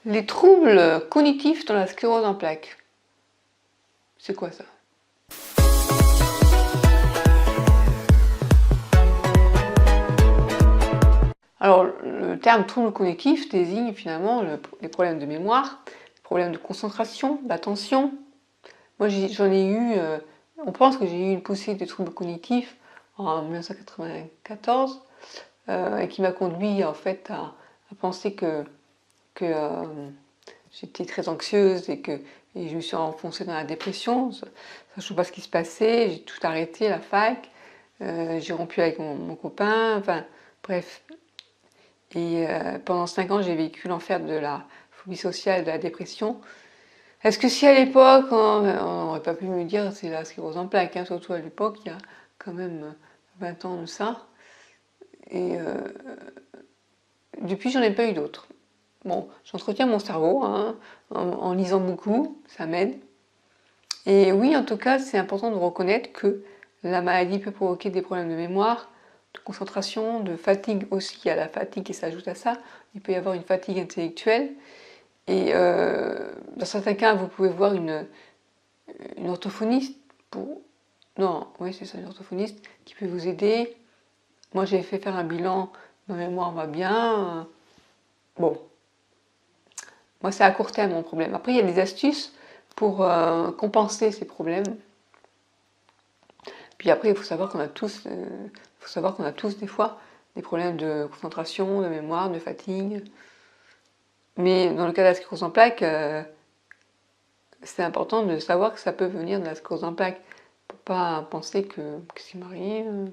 Les troubles cognitifs dans la sclérose en plaques. C'est quoi ça? Alors, le terme trouble cognitif désigne finalement les problèmes de mémoire, les problèmes de concentration, d'attention. Moi, j'en ai eu, on pense que j'ai eu une poussée de troubles cognitifs en 1994 et qui m'a conduit en fait à penser que j'étais très anxieuse et je me suis enfoncée dans la dépression, sachant pas ce qui se passait, j'ai tout arrêté, la fac, j'ai rompu avec mon copain, enfin bref. Et pendant 5 ans, j'ai vécu l'enfer de la phobie sociale, de la dépression. Est-ce que si à l'époque, on n'aurait pas pu me dire c'est la sclérose en plaques, hein, surtout à l'époque, il y a quand même 20 ans de ça. Et depuis, j'en ai pas eu d'autres. Bon, j'entretiens mon cerveau hein, en lisant beaucoup, ça m'aide. Et oui, en tout cas, c'est important de reconnaître que la maladie peut provoquer des problèmes de mémoire, de concentration, de fatigue aussi. Il y a la fatigue qui s'ajoute à ça. Il peut y avoir une fatigue intellectuelle. Et dans certains cas, vous pouvez voir une orthophoniste pour... Non, oui, c'est ça, une orthophoniste qui peut vous aider. Moi, j'ai fait faire un bilan, ma mémoire va bien. Bon, moi, c'est à court terme mon problème. Après, il y a des astuces pour compenser ces problèmes. Puis après, il faut savoir qu'on a tous, des fois des problèmes de concentration, de mémoire, de fatigue. Mais dans le cas de la sclérose en plaques, c'est important de savoir que ça peut venir de la sclérose en plaques. Pour pas penser que qu'est-ce qui m'arrive.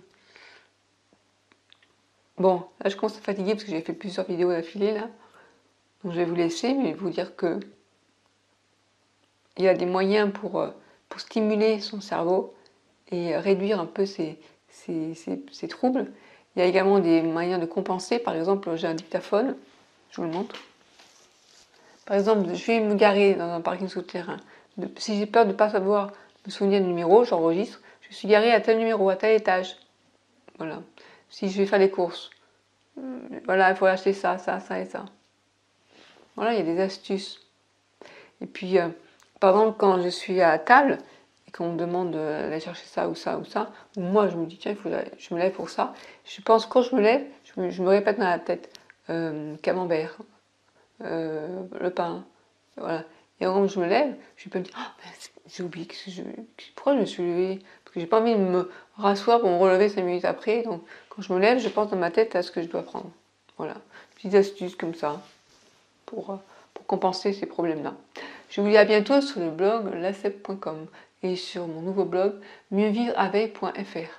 Bon, là je commence à fatiguer parce que j'ai fait plusieurs vidéos d'affilée là. Donc je vais vous laisser, mais vous dire que il y a des moyens pour stimuler son cerveau et réduire un peu ces troubles. Il y a également des moyens de compenser. Par exemple, j'ai un dictaphone, je vous le montre. Par exemple, je vais me garer dans un parking souterrain. Si j'ai peur de ne pas savoir me souvenir du numéro, j'enregistre. Je suis garé à tel numéro, à tel étage. Voilà. Si je vais faire les courses, voilà, il faut acheter ça, ça, ça et ça. Voilà, il y a des astuces. Et puis, par exemple, quand je suis à table et qu'on me demande d'aller chercher ça ou ça ou ça, ou moi je me dis tiens, je me lève pour ça. Je pense quand je me lève, je me répète dans la tête camembert, le pain, voilà. Et quand je me lève, je peux me dire oh, j'ai oublié pourquoi je me suis levée parce que j'ai pas envie de me rasseoir pour me relever 5 minutes après. Donc quand je me lève, je pense dans ma tête à ce que je dois prendre. Voilà, petites astuces comme ça pour compenser ces problèmes-là. Je vous dis à bientôt sur le blog lacep.com et sur mon nouveau blog mieuxvivreavec.fr.